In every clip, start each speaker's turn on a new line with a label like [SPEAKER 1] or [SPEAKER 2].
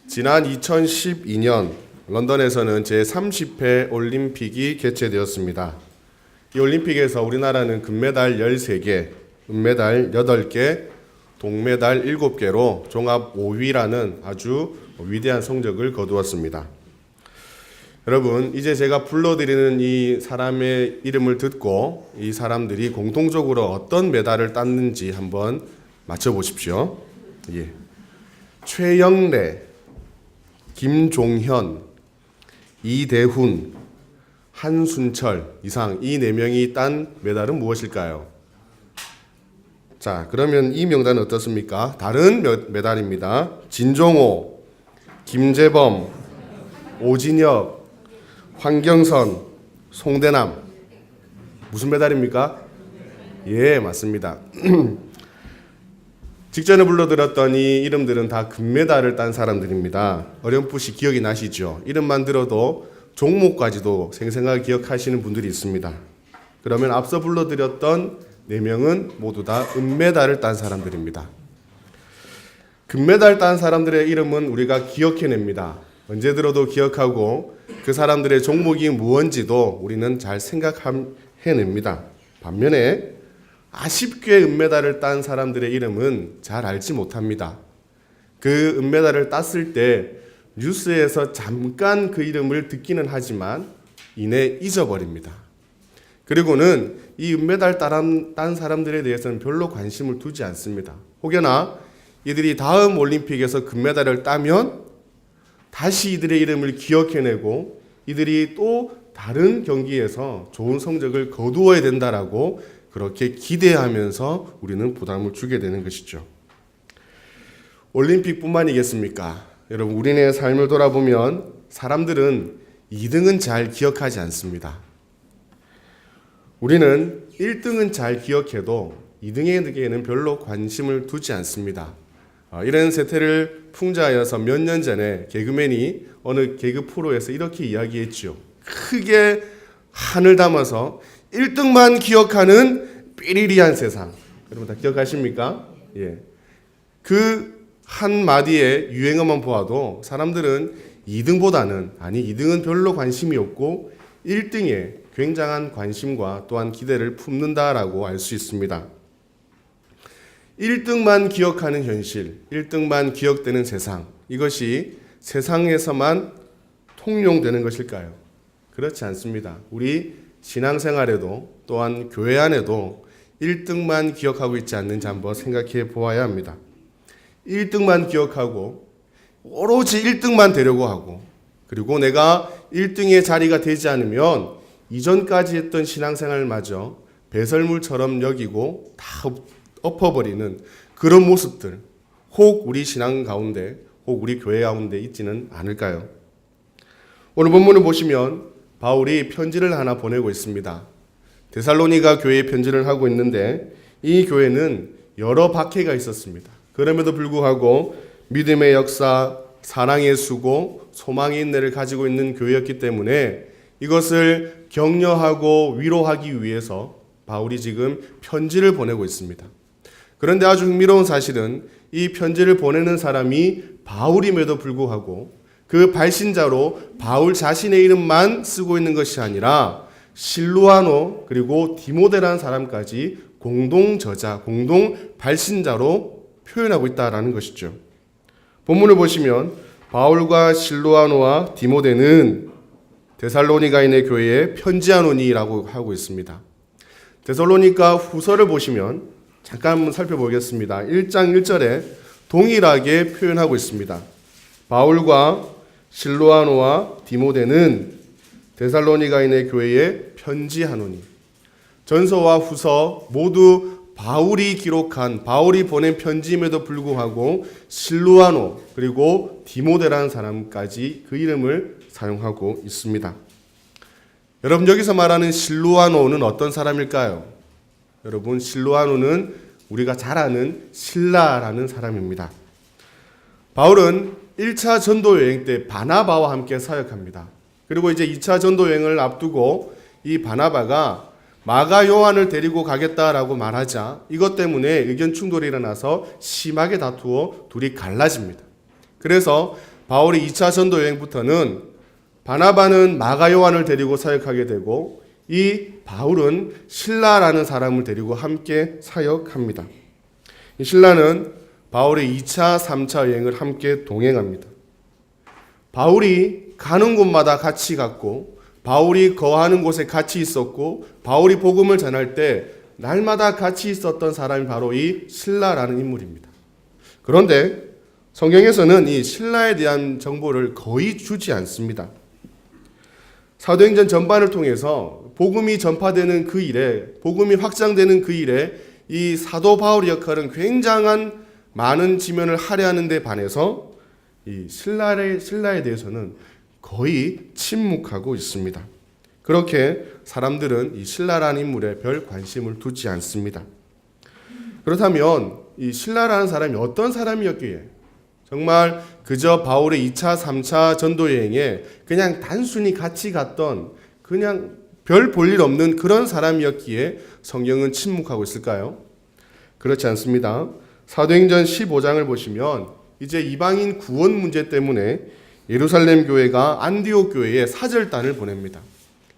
[SPEAKER 1] 지난 2012년 런던에서는 제30회 올림픽이 개최되었습니다. 이 올림픽에서 우리나라는 금메달 13개, 은메달 8개, 동메달 7개로 종합 5위라는 아주 위대한 성적을 거두었습니다. 여러분, 이제 제가 불러드리는 이 사람의 이름을 듣고 이 사람들이 공통적으로 어떤 메달을 땄는지 한번 맞춰보십시오. 예. 최영래, 김종현, 이대훈, 한순철 이상 이 4명이 딴 메달은 무엇일까요? 자, 그러면 이 명단은 어떻습니까? 다른 메달입니다. 진종호, 김재범, 오진혁, 황경선, 송대남. 무슨 메달입니까? 예, 맞습니다. 직전에 불러드렸던 이 이름들은 다 금메달을 딴 사람들입니다. 어렴풋이 기억이 나시죠? 이름만 들어도 종목까지도 생생하게 기억하시는 분들이 있습니다. 그러면 앞서 불러드렸던 4명은 모두 다 은메달을 딴 사람들입니다. 금메달 딴 사람들의 이름은 우리가 기억해냅니다. 언제 들어도 기억하고 그 사람들의 종목이 무언지도 우리는 잘 생각해냅니다. 반면에 아쉽게 은메달을 딴 사람들의 이름은 잘 알지 못합니다. 그 은메달을 땄을 때 뉴스에서 잠깐 그 이름을 듣기는 하지만 이내 잊어버립니다. 그리고는 이 은메달 딴 사람들에 대해서는 별로 관심을 두지 않습니다. 혹여나 이들이 다음 올림픽에서 금메달을 따면 다시 이들의 이름을 기억해내고 이들이 또 다른 경기에서 좋은 성적을 거두어야 된다라고 그렇게 기대하면서 우리는 부담을 주게 되는 것이죠. 올림픽뿐만이겠습니까? 여러분, 우리네 삶을 돌아보면 사람들은 2등은 잘 기억하지 않습니다. 우리는 1등은 잘 기억해도 2등에게는 별로 관심을 두지 않습니다. 이런 세태를 풍자하여서 몇 년 전에 개그맨이 어느 개그 프로에서 이렇게 이야기했죠. 크게 한을 담아서 1등만 기억하는 삐리리한 세상. 여러분 다 기억하십니까? 예. 그 한마디의 유행어만 보아도 사람들은 2등은 별로 관심이 없고 1등에 굉장한 관심과 또한 기대를 품는다라고 알 수 있습니다. 1등만 기억하는 현실, 1등만 기억되는 세상, 이것이 세상에서만 통용되는 것일까요? 그렇지 않습니다. 우리 신앙생활에도 또한 교회 안에도 1등만 기억하고 있지 않는지 한번 생각해 보아야 합니다. 1등만 기억하고 오로지 1등만 되려고 하고 그리고 내가 1등의 자리가 되지 않으면 이전까지 했던 신앙생활마저 배설물처럼 여기고 다 엎어버리는 그런 모습들 혹 우리 신앙 가운데 혹 우리 교회 가운데 있지는 않을까요? 오늘 본문을 보시면 바울이 편지를 하나 보내고 있습니다. 데살로니가 교회에 편지를 하고 있는데 이 교회는 여러 박해가 있었습니다. 그럼에도 불구하고 믿음의 역사, 사랑의 수고, 소망의 인내를 가지고 있는 교회였기 때문에 이것을 격려하고 위로하기 위해서 바울이 지금 편지를 보내고 있습니다. 그런데 아주 흥미로운 사실은 이 편지를 보내는 사람이 바울임에도 불구하고 그 발신자로 바울 자신의 이름만 쓰고 있는 것이 아니라 실루아노 그리고 디모데라는 사람까지 공동 저자, 공동 발신자로 표현하고 있다라는 것이죠. 본문을 보시면 바울과 실루아노와 디모데는 데살로니가인의 교회에 편지하노니라고 하고 있습니다. 데살로니가 후서를 보시면 잠깐 한번 살펴보겠습니다. 1장 1절에 동일하게 표현하고 있습니다. 바울과 실루아노와 디모데는 데살로니가인의 교회에 편지하노니. 전서와 후서 모두 바울이 기록한 바울이 보낸 편지임에도 불구하고 실루아노 그리고 디모데라는 사람까지 그 이름을 사용하고 있습니다. 여러분, 여기서 말하는 실루아노는 어떤 사람일까요? 여러분, 실루아노는 우리가 잘 아는 실라라는 사람입니다. 바울은 1차 전도 여행 때 바나바와 함께 사역합니다. 그리고 이제 2차 전도 여행을 앞두고 이 바나바가 마가 요한을 데리고 가겠다라고 말하자 이것 때문에 의견 충돌이 일어나서 심하게 다투어 둘이 갈라집니다. 그래서 바울의 2차 전도 여행부터는 바나바는 마가 요한을 데리고 사역하게 되고 이 바울은 실라라는 사람을 데리고 함께 사역합니다. 이 실라는 바울의 2차, 3차 여행을 함께 동행합니다. 바울이 가는 곳마다 같이 갔고 바울이 거하는 곳에 같이 있었고 바울이 복음을 전할 때 날마다 같이 있었던 사람이 바로 이 실라라는 인물입니다. 그런데 성경에서는 이 실라에 대한 정보를 거의 주지 않습니다. 사도행전 전반을 통해서 복음이 전파되는 그 일에, 복음이 확장되는 그 일에 이 사도 바울의 역할은 굉장한 많은 지면을 할애하는 데 반해서 이 신라에 대해서는 거의 침묵하고 있습니다. 그렇게 사람들은 이 신라라는 인물에 별 관심을 두지 않습니다. 그렇다면 이 신라라는 사람이 어떤 사람이었기에 정말 그저 바울의 2차, 3차 전도 여행에 그냥 단순히 같이 갔던 그냥 별 볼 일 없는 그런 사람이었기에 성경은 침묵하고 있을까요? 그렇지 않습니다. 사도행전 15장을 보시면 이제 이방인 구원 문제 때문에 예루살렘 교회가 안디옥 교회에 사절단을 보냅니다.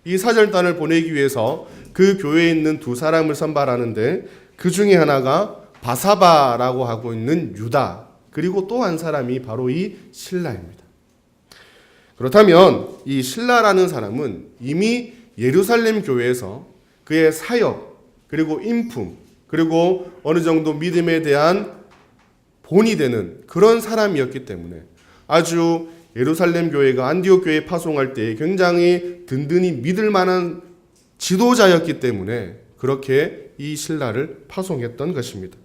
[SPEAKER 1] 이 사절단을 보내기 위해서 그 교회에 있는 두 사람을 선발하는데 그 중에 하나가 바사바라고 하고 있는 유다, 그리고 또 한 사람이 바로 이 실라입니다. 그렇다면 이 실라라는 사람은 이미 예루살렘 교회에서 그의 사역, 그리고 인품, 그리고 어느 정도 믿음에 대한 본이 되는 그런 사람이었기 때문에 아주 예루살렘 교회가 안디옥 교회에 파송할 때 굉장히 든든히 믿을 만한 지도자였기 때문에 그렇게 이 실라를 파송했던 것입니다.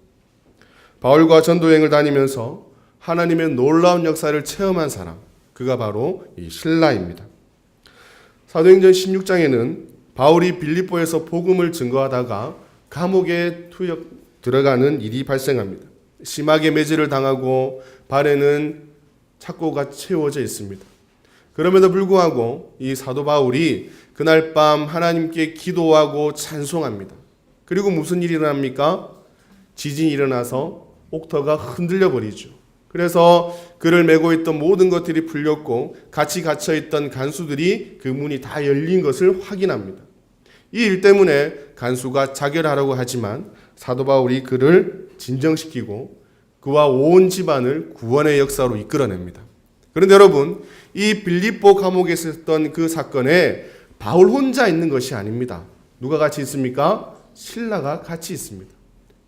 [SPEAKER 1] 바울과 전도여행을 다니면서 하나님의 놀라운 역사를 체험한 사람, 그가 바로 이 실라입니다. 사도행전 16장에는 바울이 빌립보에서 복음을 증거하다가 감옥에 들어가는 일이 발생합니다. 심하게 매질을 당하고 발에는 착고가 채워져 있습니다. 그럼에도 불구하고 이 사도 바울이 그날 밤 하나님께 기도하고 찬송합니다. 그리고 무슨 일이 일어납니까? 지진이 일어나서 옥터가 흔들려 버리죠. 그래서 그를 메고 있던 모든 것들이 풀렸고 같이 갇혀있던 간수들이 그 문이 다 열린 것을 확인합니다. 이 일 때문에 간수가 자결하라고 하지만 사도 바울이 그를 진정시키고 그와 온 집안을 구원의 역사로 이끌어냅니다. 그런데 여러분, 이 빌립보 감옥에 있었던 그 사건에 바울 혼자 있는 것이 아닙니다. 누가 같이 있습니까? 실라가 같이 있습니다.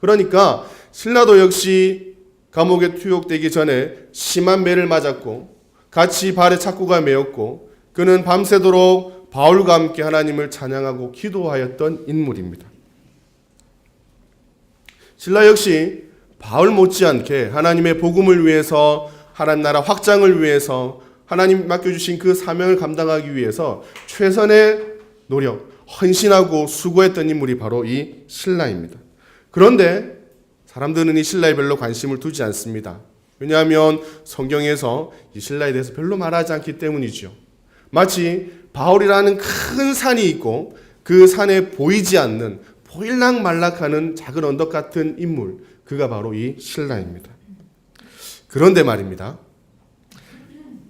[SPEAKER 1] 그러니까 실라도 역시 감옥에 투옥되기 전에 심한 매를 맞았고 같이 발에 착고가 매였고 그는 밤새도록 바울과 함께 하나님을 찬양하고 기도하였던 인물입니다. 실라 역시 바울 못지않게 하나님의 복음을 위해서, 하나님 나라 확장을 위해서, 하나님 맡겨주신 그 사명을 감당하기 위해서 최선의 노력, 헌신하고 수고했던 인물이 바로 이 실라입니다. 그런데 사람들은 이 실라에 별로 관심을 두지 않습니다. 왜냐하면 성경에서 이 실라에 대해서 별로 말하지 않기 때문이죠. 마치 바울이라는 큰 산이 있고 그 산에 보이지 않는 보일락말락하는 작은 언덕 같은 인물, 그가 바로 이 실라입니다. 그런데 말입니다.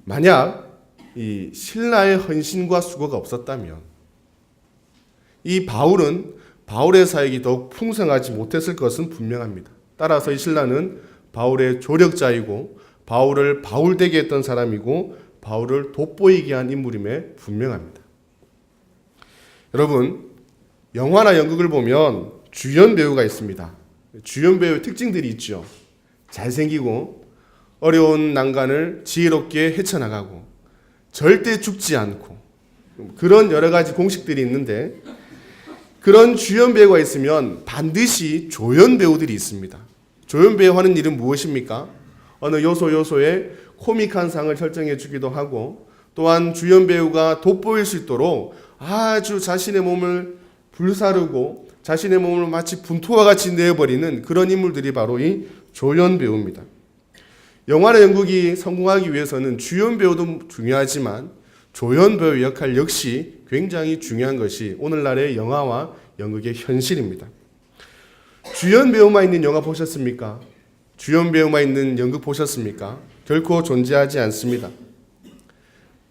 [SPEAKER 1] 만약 이 실라의 헌신과 수고가 없었다면 이 바울의 사역이 더욱 풍성하지 못했을 것은 분명합니다. 따라서 이 실라는 바울의 조력자이고 바울을 바울되게 했던 사람이고 바울을 돋보이게 한 인물임에 분명합니다. 여러분, 영화나 연극을 보면 주연 배우가 있습니다. 주연 배우의 특징들이 있죠. 잘생기고 어려운 난간을 지혜롭게 헤쳐나가고 절대 죽지 않고 그런 여러 가지 공식들이 있는데 그런 주연 배우가 있으면 반드시 조연 배우들이 있습니다. 조연 배우 하는 일은 무엇입니까? 어느 요소에 코믹한 상을 설정해 주기도 하고 또한 주연 배우가 돋보일 수 있도록 아주 자신의 몸을 불사르고 자신의 몸을 마치 분투와 같이 내어버리는 그런 인물들이 바로 이 조연 배우입니다. 영화나 연극이 성공하기 위해서는 주연 배우도 중요하지만 조연 배우의 역할 역시 굉장히 중요한 것이 오늘날의 영화와 연극의 현실입니다. 주연 배우만 있는 영화 보셨습니까? 주연 배우만 있는 연극 보셨습니까? 결코 존재하지 않습니다.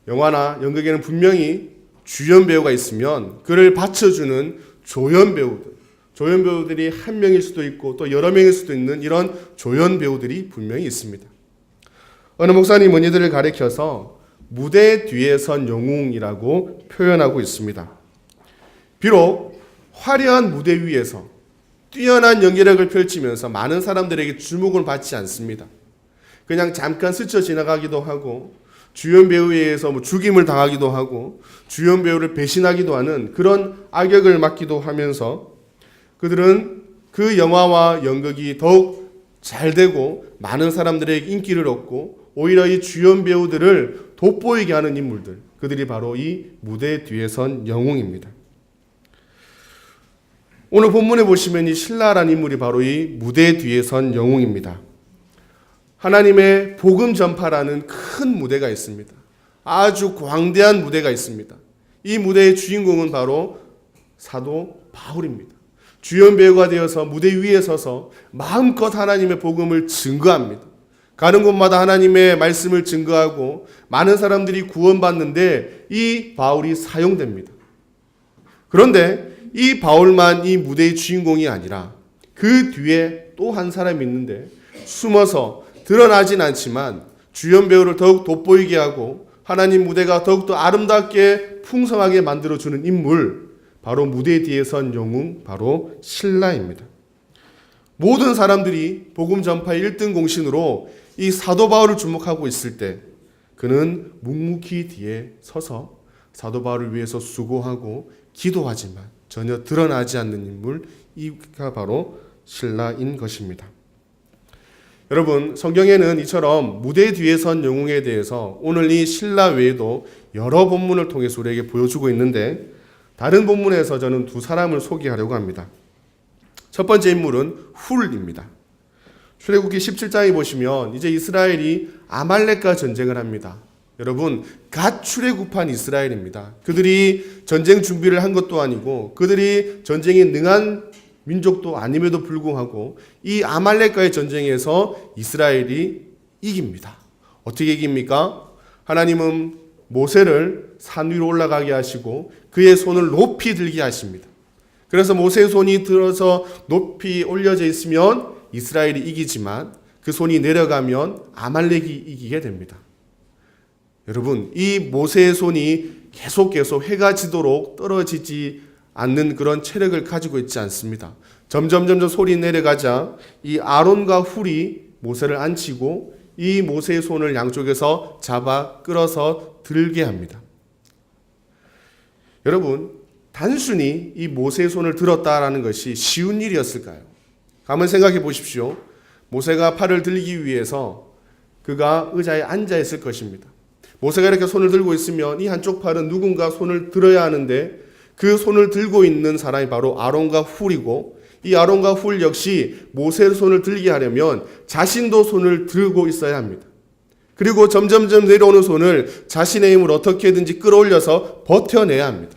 [SPEAKER 1] 영화나 연극에는 분명히 주연 배우가 있으면 그를 받쳐주는 조연 배우들이 한 명일 수도 있고 또 여러 명일 수도 있는 이런 조연 배우들이 분명히 있습니다. 어느 목사님은 이들을 가리켜서 무대 뒤에 선 영웅이라고 표현하고 있습니다. 비록 화려한 무대 위에서 뛰어난 연기력을 펼치면서 많은 사람들에게 주목을 받지 않습니다. 그냥 잠깐 스쳐 지나가기도 하고 주연 배우에 의해서 죽임을 당하기도 하고 주연 배우를 배신하기도 하는 그런 악역을 맡기도 하면서 그들은 그 영화와 연극이 더욱 잘 되고 많은 사람들에게 인기를 얻고 오히려 이 주연 배우들을 돋보이게 하는 인물들, 그들이 바로 이 무대 뒤에 선 영웅입니다. 오늘 본문에 보시면 이 신라라는 인물이 바로 이 무대 뒤에 선 영웅입니다. 하나님의 복음 전파라는 큰 무대가 있습니다. 아주 광대한 무대가 있습니다. 이 무대의 주인공은 바로 사도 바울입니다. 주연 배우가 되어서 무대 위에 서서 마음껏 하나님의 복음을 증거합니다. 가는 곳마다 하나님의 말씀을 증거하고 많은 사람들이 구원받는데 이 바울이 사용됩니다. 그런데 이 바울만 이 무대의 주인공이 아니라 그 뒤에 또 한 사람이 있는데 숨어서 드러나진 않지만 주연 배우를 더욱 돋보이게 하고 하나님 무대가 더욱더 아름답게 풍성하게 만들어주는 인물, 바로 무대 뒤에 선 영웅, 바로 신라입니다. 모든 사람들이 복음 전파의 1등 공신으로 이 사도 바울을 주목하고 있을 때 그는 묵묵히 뒤에 서서 사도 바울을 위해서 수고하고 기도하지만 전혀 드러나지 않는 인물, 이가 바로 신라인 것입니다. 여러분, 성경에는 이처럼 무대 뒤에 선 영웅에 대해서 오늘 이 신라 외에도 여러 본문을 통해서 우리에게 보여주고 있는데 다른 본문에서 저는 두 사람을 소개하려고 합니다. 첫 번째 인물은 훌입니다. 출애굽기 17장에 보시면 이제 이스라엘이 아말렉과 전쟁을 합니다. 여러분, 갓 출애굽한 이스라엘입니다. 그들이 전쟁 준비를 한 것도 아니고 그들이 전쟁에 능한 민족도 아님에도 불구하고 이 아말렉과의 전쟁에서 이스라엘이 이깁니다. 어떻게 이깁니까? 하나님은 모세를 산 위로 올라가게 하시고 그의 손을 높이 들게 하십니다. 그래서 모세의 손이 들어서 높이 올려져 있으면 이스라엘이 이기지만 그 손이 내려가면 아말렉이 이기게 됩니다. 여러분, 이 모세의 손이 계속 해가 지도록 떨어지지 않는 그런 체력을 가지고 있지 않습니다. 점점 손이 내려가자 이 아론과 훌이 모세를 앉히고 이 모세의 손을 양쪽에서 잡아 끌어서 들게 합니다. 여러분, 단순히 이 모세의 손을 들었다라는 것이 쉬운 일이었을까요? 한번 생각해 보십시오. 모세가 팔을 들기 위해서 그가 의자에 앉아 있을 것입니다. 모세가 이렇게 손을 들고 있으면 이 한쪽 팔은 누군가 손을 들어야 하는데 그 손을 들고 있는 사람이 바로 아론과 훌이고 이 아론과 훌 역시 모세의 손을 들게 하려면 자신도 손을 들고 있어야 합니다. 그리고 점점 내려오는 손을 자신의 힘으로 어떻게든지 끌어올려서 버텨내야 합니다.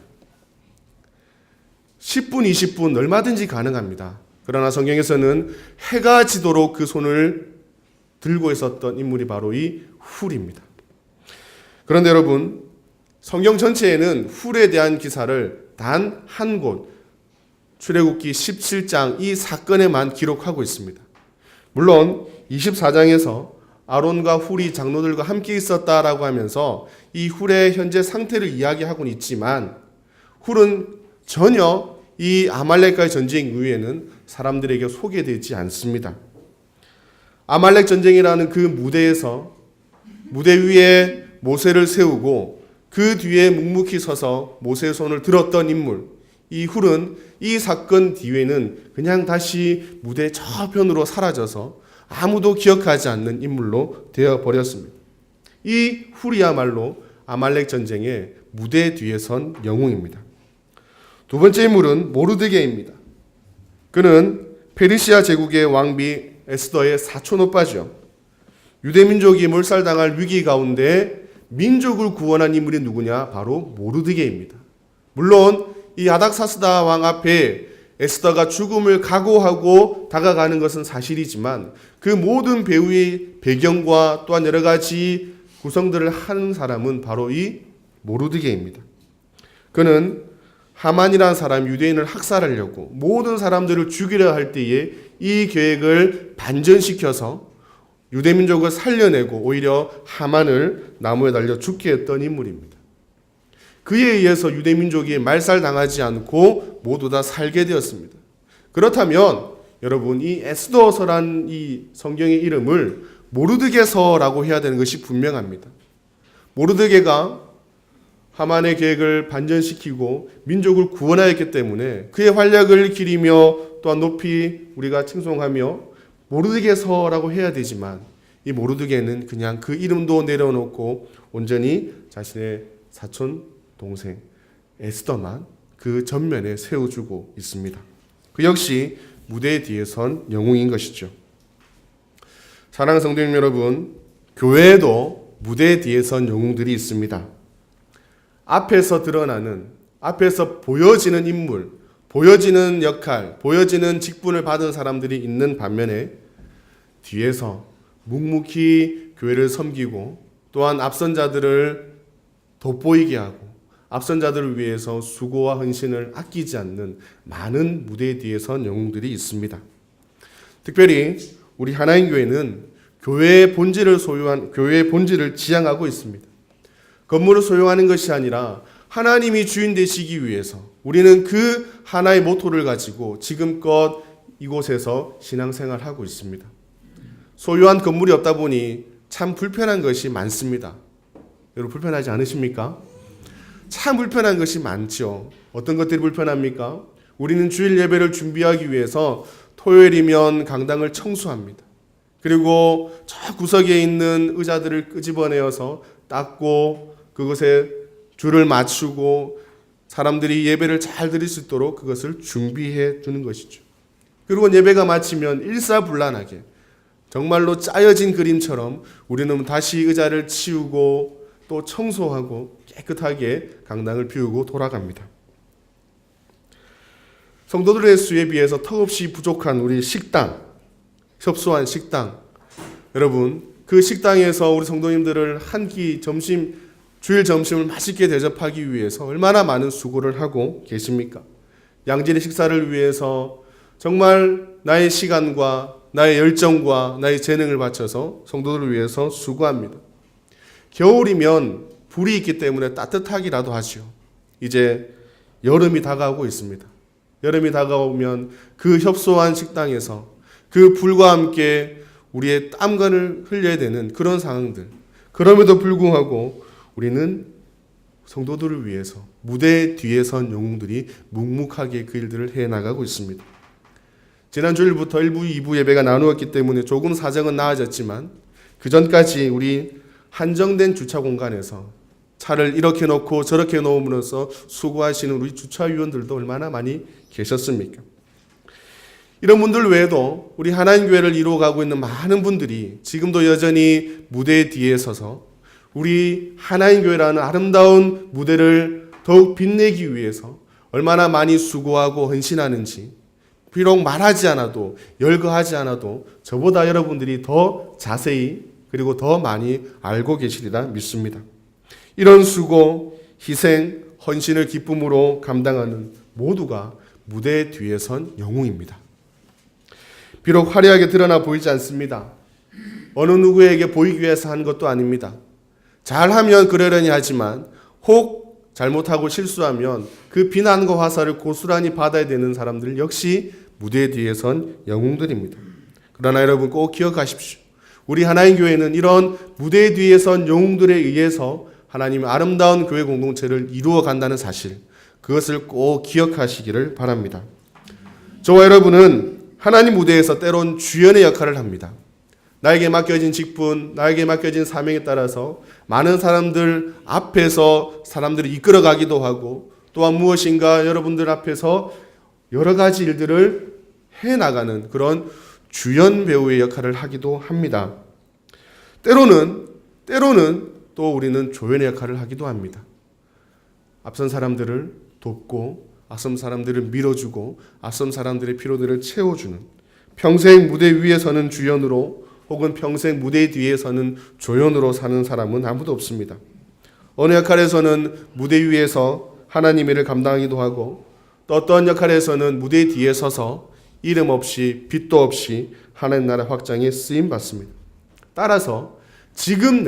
[SPEAKER 1] 10분, 20분 얼마든지 가능합니다. 그러나 성경에서는 해가 지도록 그 손을 들고 있었던 인물이 바로 이 훌입니다. 그런데 여러분, 성경 전체에는 훌에 대한 기사를 단 한 곳, 출애굽기 17장 이 사건에만 기록하고 있습니다. 물론 24장에서 아론과 훌이 장로들과 함께 있었다라고 하면서 이 훌의 현재 상태를 이야기하고는 있지만 훌은 전혀 이 아말렉과의 전쟁 이후에는 사람들에게 소개되지 않습니다. 아말렉 전쟁이라는 그 무대에서 무대 위에 모세를 세우고 그 뒤에 묵묵히 서서 모세의 손을 들었던 인물, 이 훌은 이 사건 뒤에는 그냥 다시 무대 저편으로 사라져서 아무도 기억하지 않는 인물로 되어버렸습니다. 이 훌이야말로 아말렉 전쟁의 무대 뒤에 선 영웅입니다. 두 번째 인물은 모르드게입니다. 그는 페르시아 제국의 왕비 에스더의 사촌 오빠죠. 유대민족이 몰살당할 위기 가운데 민족을 구원한 인물이 누구냐? 바로 모르드게입니다. 물론 이 아닥사스다 왕 앞에 에스더가 죽음을 각오하고 다가가는 것은 사실이지만 그 모든 배우의 배경과 또한 여러 가지 구성들을 한 사람은 바로 이 모르드게입니다. 그는 하만이라는 사람 유대인을 학살하려고 모든 사람들을 죽이려 할 때에 이 계획을 반전시켜서 유대민족을 살려내고 오히려 하만을 나무에 달려 죽게 했던 인물입니다. 그에 의해서 유대민족이 말살당하지 않고 모두 다 살게 되었습니다. 그렇다면 여러분, 이 에스더서란 이 성경의 이름을 모르드게서라고 해야 되는 것이 분명합니다. 모르드게가 하만의 계획을 반전시키고 민족을 구원하였기 때문에 그의 활약을 기리며 또한 높이 우리가 칭송하며 모르드게서라고 해야 되지만, 이 모르드게는 그냥 그 이름도 내려놓고 온전히 자신의 사촌 동생 에스더만 그 전면에 세워주고 있습니다. 그 역시 무대 뒤에 선 영웅인 것이죠. 사랑하는 성도님 여러분, 교회에도 무대 뒤에 선 영웅들이 있습니다. 앞에서 드러나는, 앞에서 보여지는 인물, 보여지는 역할, 보여지는 직분을 받은 사람들이 있는 반면에 뒤에서 묵묵히 교회를 섬기고 또한 앞선 자들을 돋보이게 하고 앞선 자들을 위해서 수고와 헌신을 아끼지 않는 많은 무대 뒤에 선 영웅들이 있습니다. 특별히 우리 하나인 교회는 교회의 본질을 지향하고 있습니다. 건물을 소유하는 것이 아니라 하나님이 주인 되시기 위해서 우리는 그 하나의 모토를 가지고 지금껏 이곳에서 신앙생활을 하고 있습니다. 소유한 건물이 없다 보니 참 불편한 것이 많습니다. 여러분 불편하지 않으십니까? 참 불편한 것이 많죠. 어떤 것들이 불편합니까? 우리는 주일 예배를 준비하기 위해서 토요일이면 강당을 청소합니다. 그리고 저 구석에 있는 의자들을 끄집어내어서 닦고 그것에 줄을 맞추고 사람들이 예배를 잘 드릴 수 있도록 그것을 준비해 주는 것이죠. 그리고 예배가 마치면 일사불란하게 정말로 짜여진 그림처럼 우리는 다시 의자를 치우고 또 청소하고 깨끗하게 강당을 비우고 돌아갑니다. 성도들의 수에 비해서 턱없이 부족한 우리 식당, 협소한 식당, 여러분 그 식당에서 우리 성도님들을 한 끼 주일 점심을 맛있게 대접하기 위해서 얼마나 많은 수고를 하고 계십니까? 양질의 식사를 위해서 정말 나의 시간과 나의 열정과 나의 재능을 바쳐서 성도들을 위해서 수고합니다. 겨울이면 불이 있기 때문에 따뜻하기라도 하죠. 이제 여름이 다가오고 있습니다. 여름이 다가오면 그 협소한 식당에서 그 불과 함께 우리의 땀관을 흘려야 되는 그런 상황들. 그럼에도 불구하고 우리는 성도들을 위해서 무대 뒤에 선 영웅들이 묵묵하게 그 일들을 해나가고 있습니다. 지난 주일부터 1부, 2부 예배가 나누었기 때문에 조금 사정은 나아졌지만 그 전까지 우리 한정된 주차 공간에서 차를 이렇게 놓고 저렇게 놓음으로써 수고하시는 우리 주차위원들도 얼마나 많이 계셨습니까? 이런 분들 외에도 우리 하나님 교회를 이루어가고 있는 많은 분들이 지금도 여전히 무대 뒤에 서서 우리 하나님 교회라는 아름다운 무대를 더욱 빛내기 위해서 얼마나 많이 수고하고 헌신하는지 비록 말하지 않아도 열거하지 않아도 저보다 여러분들이 더 자세히 그리고 더 많이 알고 계시리라 믿습니다. 이런 수고, 희생, 헌신을 기쁨으로 감당하는 모두가 무대 뒤에 선 영웅입니다. 비록 화려하게 드러나 보이지 않습니다. 어느 누구에게 보이기 위해서 하는 것도 아닙니다. 잘하면 그러려니 하지만 혹 잘못하고 실수하면 그 비난과 화살을 고스란히 받아야 되는 사람들 역시 무대 뒤에 선 영웅들입니다. 그러나 여러분 꼭 기억하십시오. 우리 하나님 교회는 이런 무대 뒤에 선 영웅들에 의해서 하나님의 아름다운 교회 공동체를 이루어 간다는 사실, 그것을 꼭 기억하시기를 바랍니다. 저와 여러분은 하나님 무대에서 때론 주연의 역할을 합니다. 나에게 맡겨진 직분, 나에게 맡겨진 사명에 따라서 많은 사람들 앞에서 사람들을 이끌어가기도 하고 또한 무엇인가 여러분들 앞에서 여러 가지 일들을 해나가는 그런 주연 배우의 역할을 하기도 합니다. 때로는 또 우리는 조연의 역할을 하기도 합니다. 앞선 사람들을 돕고 앞선 사람들을 밀어주고 앞선 사람들의 피로들을 채워주는, 평생 무대 위에 서는 주연으로 혹은 평생 무대 뒤에 서는 조연으로 사는 사람은 아무도 없습니다. 어느 역할에서는 무대 위에서 하나님의 일을 감당하기도 하고 또 어떤 역할에서는 무대 뒤에 서서 이름 없이 빛도 없이 하나님 나라 확장에 쓰임 받습니다. 따라서 지금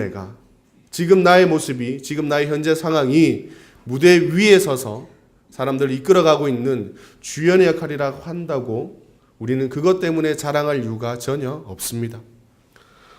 [SPEAKER 1] 나의 모습이, 지금 나의 현재 상황이 무대 위에 서서 사람들을 이끌어가고 있는 주연의 역할이라고 한다고 우리는 그것 때문에 자랑할 이유가 전혀 없습니다.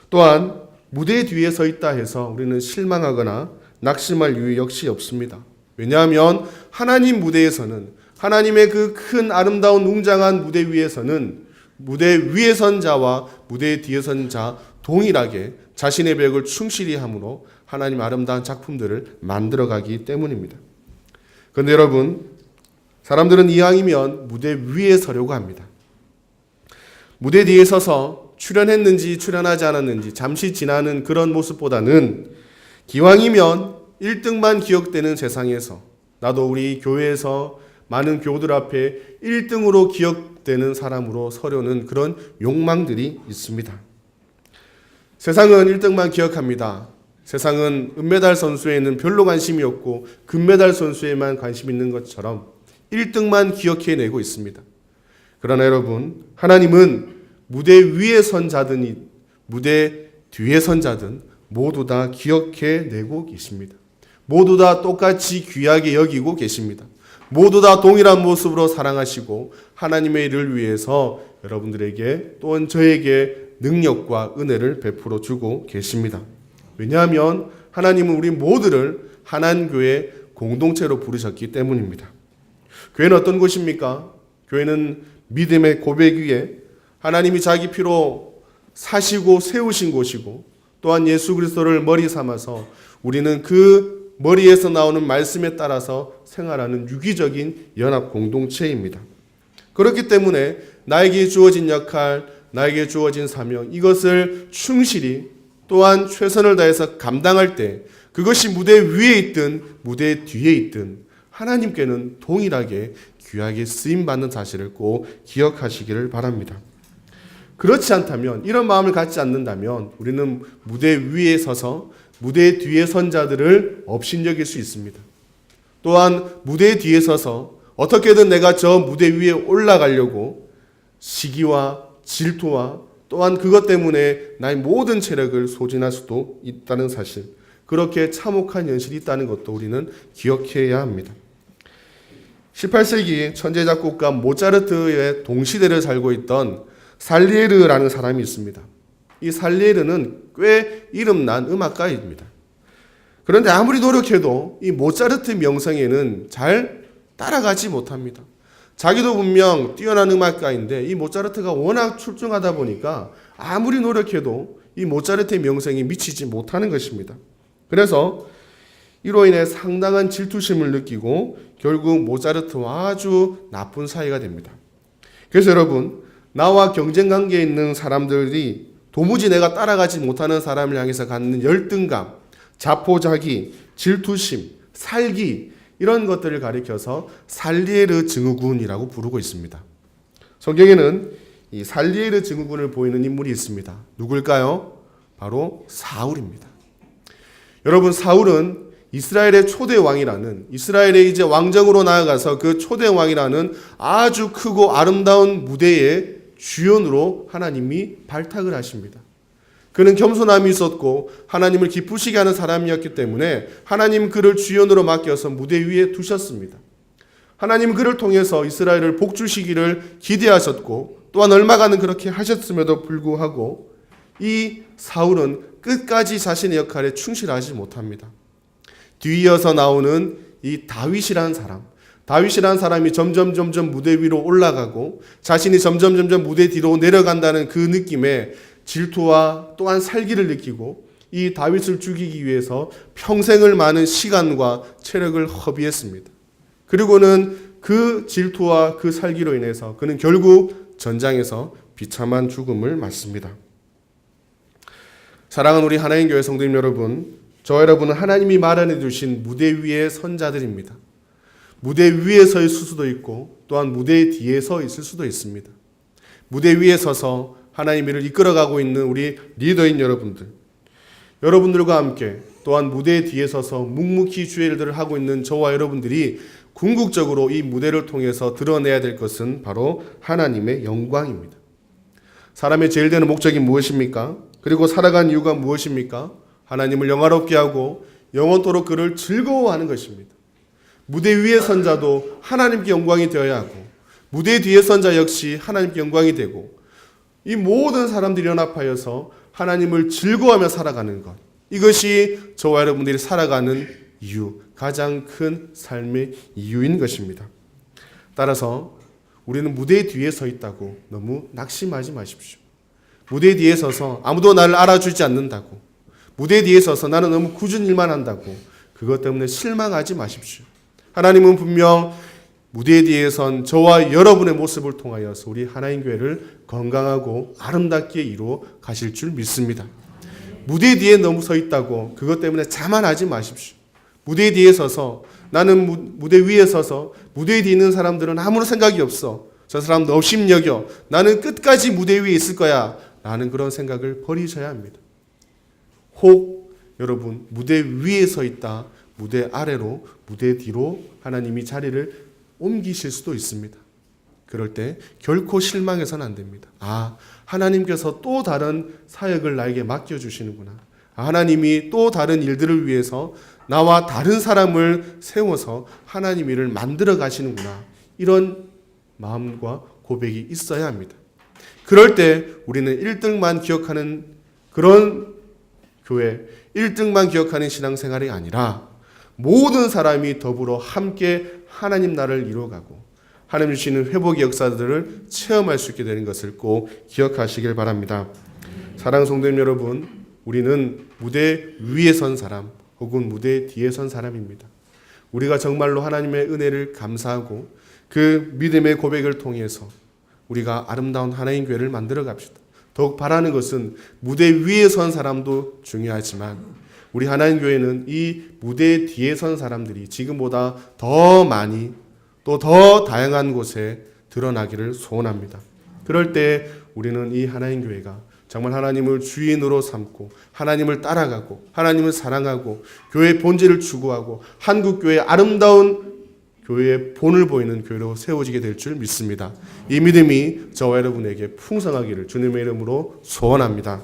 [SPEAKER 1] 또한 무대 뒤에 서 있다 해서 우리는 실망하거나 낙심할 이유 역시 없습니다. 왜냐하면 하나님 무대에서는, 하나님의 그 큰 아름다운 웅장한 무대 위에서는 무대 위에 선 자와 무대 뒤에 선 자 동일하게 자신의 벽을 충실히 함으로 하나님 아름다운 작품들을 만들어가기 때문입니다. 그런데 여러분, 사람들은 이왕이면 무대 위에 서려고 합니다. 무대 뒤에 서서 출연했는지 출연하지 않았는지 잠시 지나는 그런 모습보다는 기왕이면 1등만 기억되는 세상에서, 나도 우리 교회에서 많은 교우들 앞에 1등으로 기억되는 사람으로 서려는 그런 욕망들이 있습니다. 세상은 1등만 기억합니다. 세상은 은메달 선수에는 별로 관심이 없고 금메달 선수에만 관심 있는 것처럼 1등만 기억해내고 있습니다. 그러나 여러분, 하나님은 무대 위에 선 자든 무대 뒤에 선 자든 모두 다 기억해내고 계십니다. 모두 다 똑같이 귀하게 여기고 계십니다. 모두 다 동일한 모습으로 사랑하시고 하나님의 일을 위해서 여러분들에게 또한 저에게 능력과 은혜를 베풀어 주고 계십니다. 왜냐하면 하나님은 우리 모두를 하나님교회 공동체로 부르셨기 때문입니다. 교회는 어떤 곳입니까? 교회는 믿음의 고백 위에 하나님이 자기 피로 사시고 세우신 곳이고 또한 예수 그리스도를 머리 삼아서 우리는 그 머리에서 나오는 말씀에 따라서 생활하는 유기적인 연합 공동체입니다. 그렇기 때문에 나에게 주어진 역할, 나에게 주어진 사명, 이것을 충실히 또한 최선을 다해서 감당할 때 그것이 무대 위에 있든 무대 뒤에 있든 하나님께는 동일하게 귀하게 쓰임받는 사실을 꼭 기억하시기를 바랍니다. 그렇지 않다면, 이런 마음을 갖지 않는다면 우리는 무대 위에 서서 무대 뒤에 선 자들을 업신여길 수 있습니다. 또한 무대 뒤에 서서 어떻게든 내가 저 무대 위에 올라가려고 시기와 질투와 또한 그것 때문에 나의 모든 체력을 소진할 수도 있다는 사실, 그렇게 참혹한 현실이 있다는 것도 우리는 기억해야 합니다. 18세기 천재 작곡가 모차르트의 동시대를 살고 있던 살리에르라는 사람이 있습니다. 이 살리에르는 꽤 이름난 음악가입니다. 그런데 아무리 노력해도 이 모차르트 명성에는 잘 따라가지 못합니다. 자기도 분명 뛰어난 음악가인데 이 모차르트가 워낙 출중하다 보니까 아무리 노력해도 이 모차르트의 명성에 미치지 못하는 것입니다. 그래서 이로 인해 상당한 질투심을 느끼고 결국 모차르트와 아주 나쁜 사이가 됩니다. 그래서 여러분, 나와 경쟁 관계에 있는 사람들이 도무지 내가 따라가지 못하는 사람을 향해서 갖는 열등감, 자포자기, 질투심, 살기, 이런 것들을 가리켜서 살리에르 증후군이라고 부르고 있습니다. 성경에는 이 살리에르 증후군을 보이는 인물이 있습니다. 누굴까요? 바로 사울입니다. 여러분, 사울은 이스라엘의 초대 왕이라는, 이스라엘의 이제 왕정으로 나아가서 그 초대 왕이라는 아주 크고 아름다운 무대의 주연으로 하나님이 발탁을 하십니다. 그는 겸손함이 있었고 하나님을 기쁘시게 하는 사람이었기 때문에 하나님 그를 주연으로 맡겨서 무대 위에 두셨습니다. 하나님 그를 통해서 이스라엘을 복주시기를 기대하셨고 또한 얼마간은 그렇게 하셨음에도 불구하고 이 사울은 끝까지 자신의 역할에 충실하지 못합니다. 뒤이어서 나오는 이 다윗이라는 사람이 점점 무대 위로 올라가고 자신이 점점 무대 뒤로 내려간다는 그 느낌에 질투와 또한 살기를 느끼고 이 다윗을 죽이기 위해서 평생을 많은 시간과 체력을 허비했습니다. 그리고는 그 질투와 그 살기로 인해서 그는 결국 전장에서 비참한 죽음을 맞습니다. 사랑하는 우리 하나님 교회 성도님 여러분, 저 여러분은 하나님이 마련해 주신 무대 위의 선자들입니다. 무대 위에 서 있을 수도 있고 또한 무대 뒤에 서 있을 수도 있습니다. 무대 위에 서서 하나님의 일을 이끌어가고 있는 우리 리더인 여러분들과 함께 또한 무대 뒤에 서서 묵묵히 주의 일들을 하고 있는 저와 여러분들이 궁극적으로 이 무대를 통해서 드러내야 될 것은 바로 하나님의 영광입니다. 사람의 제일 되는 목적이 무엇입니까? 그리고 살아간 이유가 무엇입니까? 하나님을 영화롭게 하고 영원토록 그를 즐거워하는 것입니다. 무대 위에 선 자도 하나님께 영광이 되어야 하고 무대 뒤에 선 자 역시 하나님께 영광이 되고 이 모든 사람들이 연합하여서 하나님을 즐거워하며 살아가는 것, 이것이 저와 여러분들이 살아가는 이유, 가장 큰 삶의 이유인 것입니다. 따라서 우리는 무대 뒤에 서 있다고 너무 낙심하지 마십시오. 무대 뒤에 서서 아무도 나를 알아주지 않는다고, 무대 뒤에 서서 나는 너무 굳은 일만 한다고 그것 때문에 실망하지 마십시오. 하나님은 분명 무대 뒤에 선 저와 여러분의 모습을 통하여서 우리 하나님 교회를 건강하고 아름답게 이루어 가실 줄 믿습니다. 무대 뒤에 너무 서 있다고 그것 때문에 자만하지 마십시오. 무대 뒤에 서서 나는 무대 위에 서서 무대 뒤에 있는 사람들은 아무런 생각이 없어. 저 사람도 업심여겨. 나는 끝까지 무대 위에 있을 거야. 라는 그런 생각을 버리셔야 합니다. 혹 여러분 무대 위에 서 있다. 무대 아래로 무대 뒤로 하나님이 자리를 옮기실 수도 있습니다. 그럴 때 결코 실망해서는 안 됩니다. 아, 하나님께서 또 다른 사역을 나에게 맡겨주시는구나. 하나님이 또 다른 일들을 위해서 나와 다른 사람을 세워서 하나님 일을 만들어 가시는구나. 이런 마음과 고백이 있어야 합니다. 그럴 때 우리는 1등만 기억하는 그런 교회, 1등만 기억하는 신앙생활이 아니라 모든 사람이 더불어 함께 하나님 나라를 이루어가고 하나님 주시는 회복의 역사들을 체험할 수 있게 되는 것을 꼭 기억하시길 바랍니다. 사랑하는 성도님 여러분, 우리는 무대 위에 선 사람 혹은 무대 뒤에 선 사람입니다. 우리가 정말로 하나님의 은혜를 감사하고 그 믿음의 고백을 통해서 우리가 아름다운 하나님 교회를 만들어 갑시다. 더욱 바라는 것은 무대 위에 선 사람도 중요하지만 우리 하나님 교회는 이 무대 뒤에 선 사람들이 지금보다 더 많이 또 더 다양한 곳에 드러나기를 소원합니다. 그럴 때 우리는 이 하나님 교회가 정말 하나님을 주인으로 삼고 하나님을 따라가고 하나님을 사랑하고 교회의 본질을 추구하고 한국 교회의 아름다운 교회의 본을 보이는 교회로 세워지게 될 줄 믿습니다. 이 믿음이 저와 여러분에게 풍성하기를 주님의 이름으로 소원합니다.